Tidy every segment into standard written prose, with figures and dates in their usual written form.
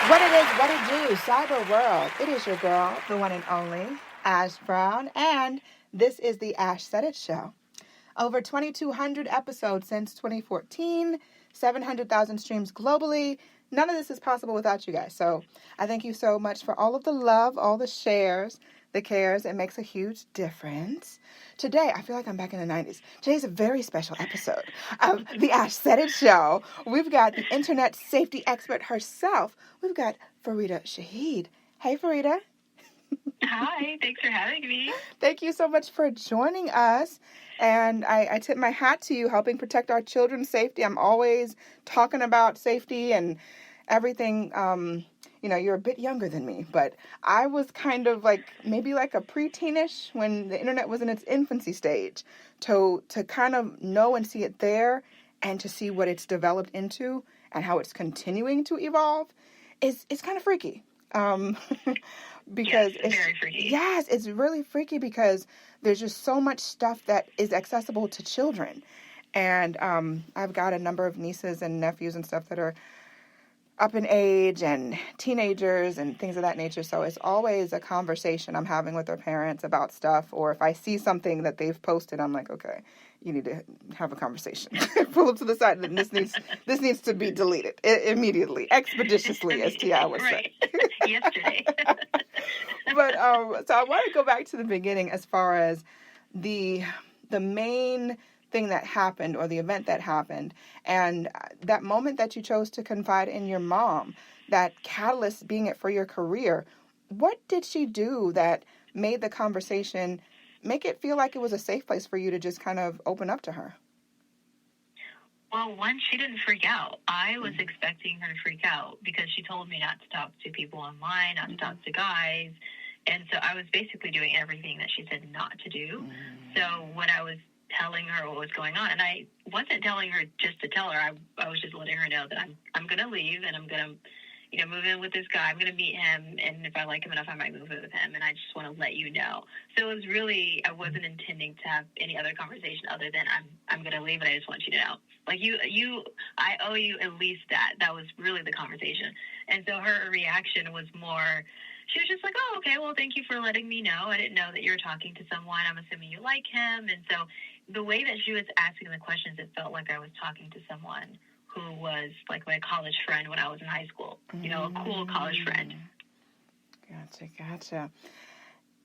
What it is, what it do, cyber world. It is your girl, the one and only, Ash Brown, and this is the Ash Said It Show. Over 2,200 episodes since 2014, 700,000 streams globally. None of this is possible without you guys. So I thank you so much for all of the love, all the shares, the cares. It makes a huge difference. Today, I feel like I'm back in the 90s. Today's a very special episode of the Ash Said It Show. We've got the internet safety expert herself. We've got Fareedah Shaheed. Hey, Fareedah. Hi, thanks for having me. Thank you so much for joining us. And I tip my hat to you helping protect our children's safety. I'm always talking about safety and everything. You're a bit younger than me, but I was kind of maybe like a preteenish when the internet was in its infancy stage to kind of know and see it there and to see what it's developed into and how it's continuing to evolve is kind of freaky. Because it's very freaky. Yes, it's really freaky because there's just so much stuff that is accessible to children. And I've got a number of nieces and nephews and stuff that are up in age and teenagers and things of that nature. So it's always a conversation I'm having with their parents about stuff. Or if I see something that they've posted, I'm like, okay, you need to have a conversation. Pull up to the side and this needs to be deleted immediately, expeditiously, as T.I. would say. Yesterday. But so I want to go back to the beginning as far as the main thing that happened or the event that happened and that moment that you chose to confide in your mom, that catalyst being it for your career. What did she do that made the conversation make it feel like it was a safe place for you to just kind of open up to her? Well, one, she didn't freak out. I was expecting her to freak out because she told me not to talk to people online, not to talk to guys. And so I was basically doing everything that she said not to do. So when I was telling her what was going on, and I wasn't telling her just to tell her, I was just letting her know that I'm going to leave and I'm going to move in with this guy. I'm going to meet him, and if I like him enough, I might move in with him, and I just want to let you know. So it was really, I wasn't intending to have any other conversation other than I'm going to leave, and I just want you to know. Like, I owe you at least that. That was really the conversation. And so her reaction was more, she was just like, oh, okay, well, thank you for letting me know. I didn't know that you were talking to someone. I'm assuming you like him. And so the way that she was asking the questions, it felt like I was talking to someone who was like my college friend when I was in high school, a cool college friend. Gotcha.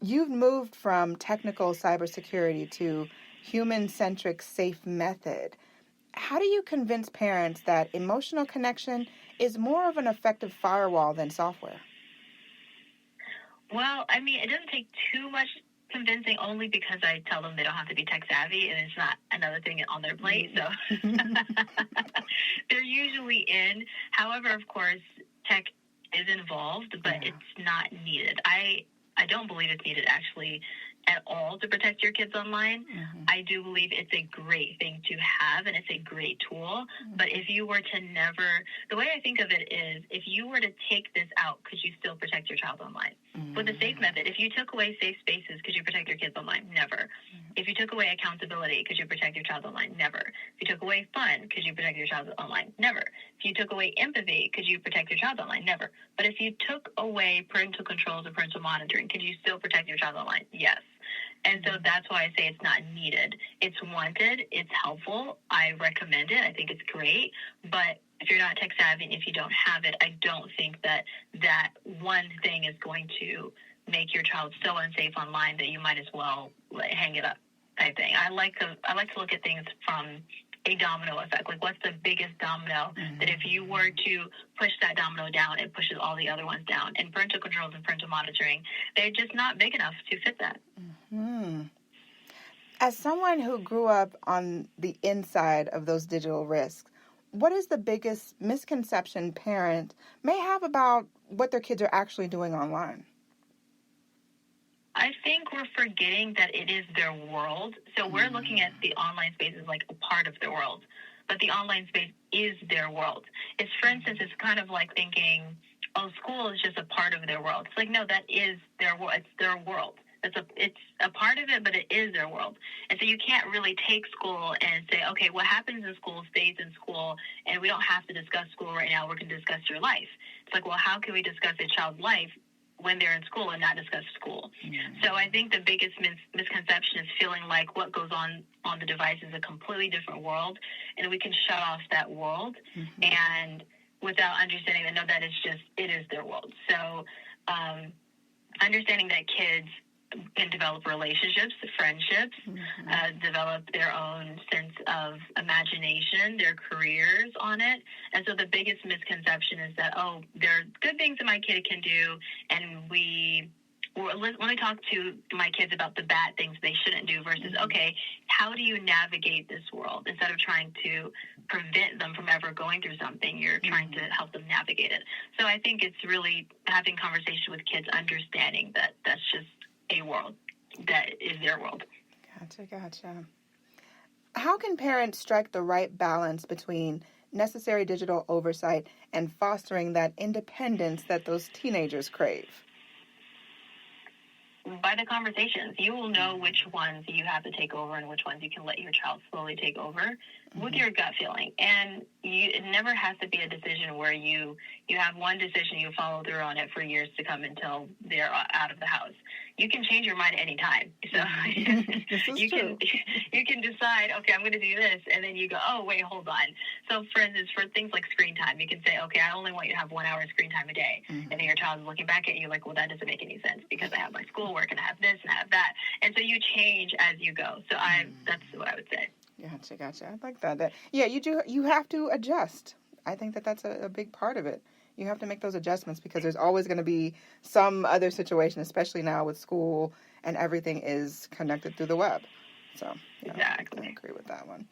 You've moved from technical cybersecurity to human-centric safe method. How do you convince parents that emotional connection is more of an effective firewall than software? Well, I mean, it doesn't take too much convincing, only because I tell them they don't have to be tech savvy and it's not another thing on their plate. So they're usually in. However, of course, tech is involved, but it's not needed. I don't believe it's needed actually at all to protect your kids online. I do believe it's a great thing to have and it's a great tool. But if you were to the way I think of it is, if you were to take this out, could you still protect your child online? With the safe method, if you took away safe spaces, could you protect your kids online? Never. If you took away accountability, could you protect your child online? Never. If you took away fun, could you protect your child online? Never. If you took away empathy, could you protect your child online? Never. But if you took away parental controls or parental monitoring, could you still protect your child online? Yes. And so that's why I say it's not needed. It's wanted. It's helpful. I recommend it. I think it's great. But if you're not tech savvy and if you don't have it, I don't think that one thing is going to make your child so unsafe online that you might as well hang it up type thing. I like to look at things from a domino effect. Like, what's the biggest domino that if you were to push that domino down, it pushes all the other ones down? And parental controls and parental monitoring, they're just not big enough to fit that. As someone who grew up on the inside of those digital risks, what is the biggest misconception parents may have about what their kids are actually doing online? I think we're forgetting that it is their world. So we're looking at the online space as like a part of their world, but the online space is their world. It's, for instance, it's kind of like thinking, oh, school is just a part of their world. It's like, no, that is their world. It's their world. It's a part of it, but it is their world. And so you can't really take school and say, okay, what happens in school stays in school, and we don't have to discuss school right now. We're going to discuss your life. It's like, well, how can we discuss a child's life when they're in school and not discuss school? Mm-hmm. So I think the biggest misconception is feeling like what goes on the device is a completely different world, and we can shut off that world, mm-hmm. and without understanding that, no, it is their world. So understanding that kids can develop relationships, friendships, mm-hmm. Develop their own sense of imagination, their careers on it. And so the biggest misconception is that, there are good things that my kid can do, and when we talk to my kids about the bad things they shouldn't do versus, mm-hmm. okay, how do you navigate this world? Instead of trying to prevent them from ever going through something, you're mm-hmm. trying to help them navigate it. So I think it's really having conversation with kids, understanding that that's just a world that is their world. Gotcha. How can parents strike the right balance between necessary digital oversight and fostering that independence that those teenagers crave? By the conversations, you will know which ones you have to take over and which ones you can let your child slowly take over, mm-hmm. with your gut feeling. And it never has to be a decision where you have one decision, you follow through on it for years to come until they're out of the house. You can change your mind at any time. So you can decide, okay, I'm going to do this, and then you go, oh, wait, hold on. So for instance, for things like screen time, you can say, okay, I only want you to have 1 hour of screen time a day. Mm-hmm. And then your child is looking back at you like, well, that doesn't make any sense because I have my schoolwork and I have this and I have that. And so you change as you go. So that's what I would say. Gotcha. I like that. You have to adjust. I think that's a big part of it. You have to make those adjustments because there's always going to be some other situation, especially now with school and everything is connected through the web. So, exactly. I agree with that one.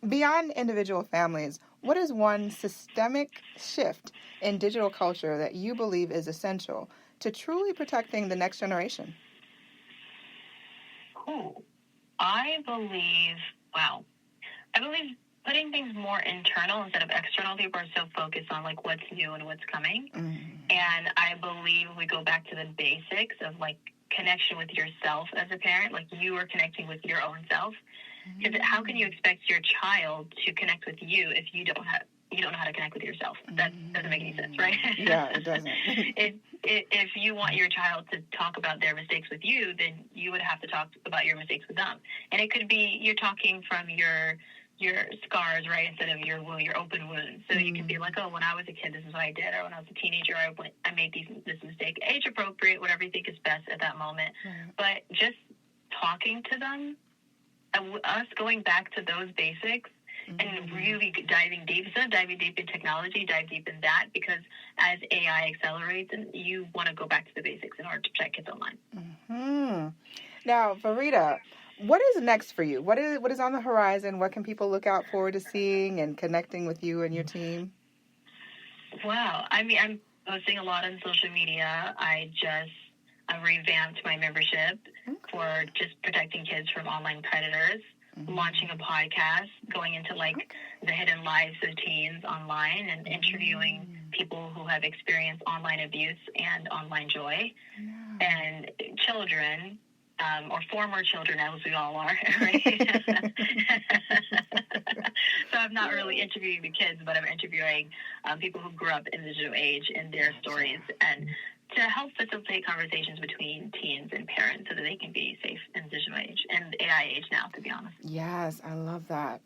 Beyond individual families, what is one systemic shift in digital culture that you believe is essential to truly protecting the next generation? I believe putting things more internal instead of external. People are so focused on like what's new and what's coming. Mm-hmm. And I believe we go back to the basics of like connection with yourself as a parent, like you are connecting with your own self. Because mm-hmm. how can you expect your child to connect with you if you don't know how to connect with yourself? That doesn't make any sense, right? Yeah, it doesn't. If you want your child to talk about their mistakes with you, then you would have to talk about your mistakes with them. And it could be you're talking from your scars, right, instead of your open wounds. So you can be like, oh, when I was a kid, this is what I did, or when I was a teenager, I made this mistake. Age appropriate, whatever you think is best at that moment. Mm-hmm. But just talking to them, us going back to those basics, and really diving deep. Instead of diving deep in technology, dive deep in that, because as AI accelerates, and you want to go back to the basics in order to protect kids online. Mm-hmm. Now, Fareedah, what is next for you? What is on the horizon? What can people look out forward to seeing and connecting with you and your team? Wow. I mean, I'm posting a lot on social media. I revamped my membership for just protecting kids from online predators. Launching a podcast, going into the hidden lives of teens online and interviewing people who have experienced online abuse and online joy, and children, or former children, as we all are, right? So I'm not really interviewing the kids, but I'm interviewing people who grew up in the digital age and their stories, and to help facilitate conversations between teens and parents so that they can be safe in the digital age and the AI age now, to be honest. Yes, I love that.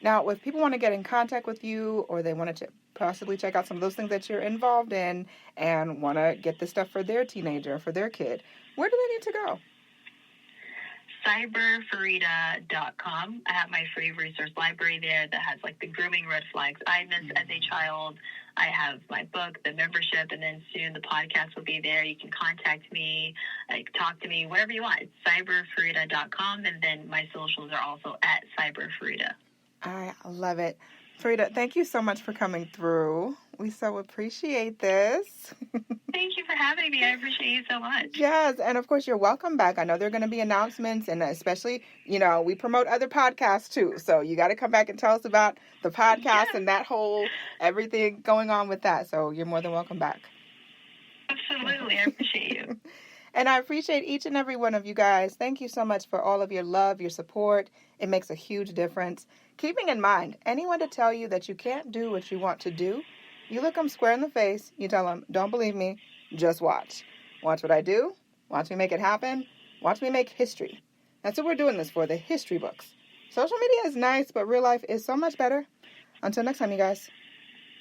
Now, if people want to get in contact with you or they want to possibly check out some of those things that you're involved in and want to get this stuff for their teenager, for their kid, where do they need to go? CyberFareedah.com. I have my free resource library there that has the grooming red flags I missed as a child. I have my book, the membership, and then soon the podcast will be there. You can contact me, talk to me, whatever you want. It's CyberFareedah.com, and then my socials are also at CyberFareedah. I love it. Fareedah, thank you so much for coming through. We so appreciate this. Thank you for having me. I appreciate you so much. Yes, and of course, you're welcome back. I know there are going to be announcements, and especially, we promote other podcasts too. So you got to come back and tell us about the podcast and that whole everything going on with that. So you're more than welcome back. Absolutely. I appreciate you. And I appreciate each and every one of you guys. Thank you so much for all of your love, your support. It makes a huge difference. Keeping in mind, anyone to tell you that you can't do what you want to do, you look them square in the face, you tell them, don't believe me, just watch. Watch what I do. Watch me make it happen. Watch me make history. That's what we're doing this for, the history books. Social media is nice, but real life is so much better. Until next time, you guys.